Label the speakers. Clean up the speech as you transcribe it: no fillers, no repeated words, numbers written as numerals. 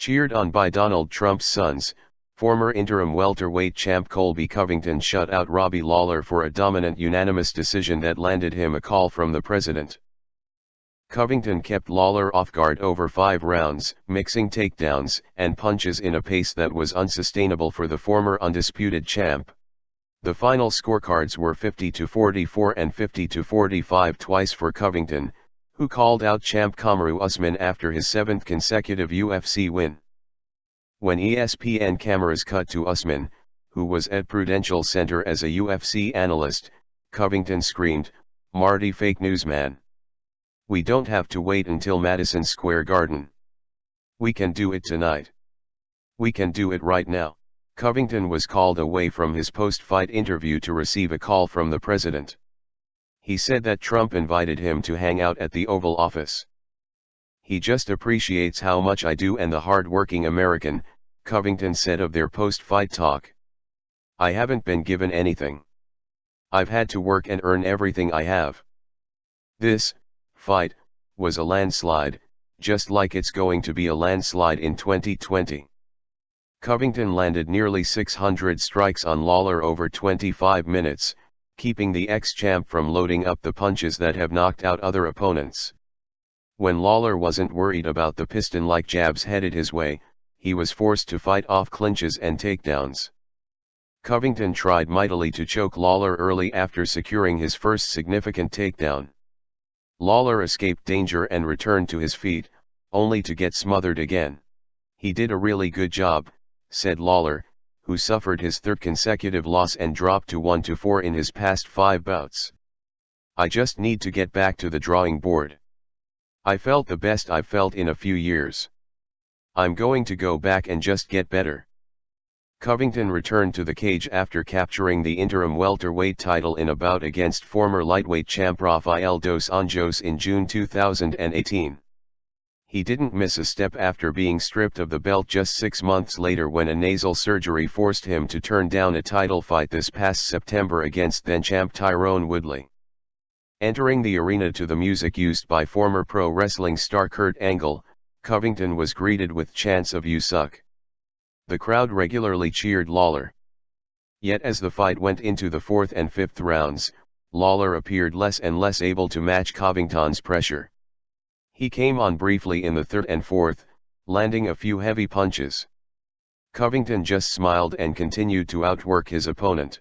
Speaker 1: Cheered on by Donald Trump's sons, former interim welterweight champ Colby Covington shut out Robbie Lawler for a dominant unanimous decision that landed him a call from the president. Covington kept Lawler off guard over 5 rounds, mixing takedowns and punches in a pace that was unsustainable for the former undisputed champ. The final scorecards were 50-44 and 50-45 twice for Covington, who called out champ Kamaru Usman after his 7th consecutive UFC win. When ESPN cameras cut to Usman, who was at Prudential Center as a UFC analyst, Covington screamed, "Marty, fake news man. We don't have to wait until Madison Square Garden. We can do it tonight. We can do it right now." Covington was called away from his post-fight interview to receive a call from the president. He said that Trump invited him to hang out at the Oval Office. "He just appreciates how much I do and the hard-working American," Covington said of their post-fight talk. "I haven't been given anything. I've had to work and earn everything I have. This fight was a landslide, just like it's going to be a landslide in 2020. Covington landed nearly 600 strikes on Lawler over 25 minutes, keeping the ex-champ from loading up the punches that have knocked out other opponents. When Lawler wasn't worried about the piston-like jabs headed his way, he was forced to fight off clinches and takedowns. Covington tried mightily to choke Lawler early after securing his first significant takedown. Lawler escaped danger and returned to his feet, only to get smothered again. "He did a really good job," said Lawler, who suffered his 3rd consecutive loss and dropped to 1-4 in his past 5 bouts. "I just need to get back to the drawing board. I felt the best I've felt in a few years. I'm going to go back and just get better." Covington returned to the cage after capturing the interim welterweight title in a bout against former lightweight champ Rafael dos Anjos in June 2018. He didn't miss a step after being stripped of the belt just 6 months later when a nasal surgery forced him to turn down a title fight this past September against then-champ Tyrone Woodley. Entering the arena to the music used by former pro wrestling star Kurt Angle, Covington was greeted with chants of "You suck." The crowd regularly cheered Lawler. Yet as the fight went into the 4th and 5th rounds, Lawler appeared less and less able to match Covington's pressure. He came on briefly in the 3rd and 4th, landing a few heavy punches. Covington just smiled and continued to outwork his opponent.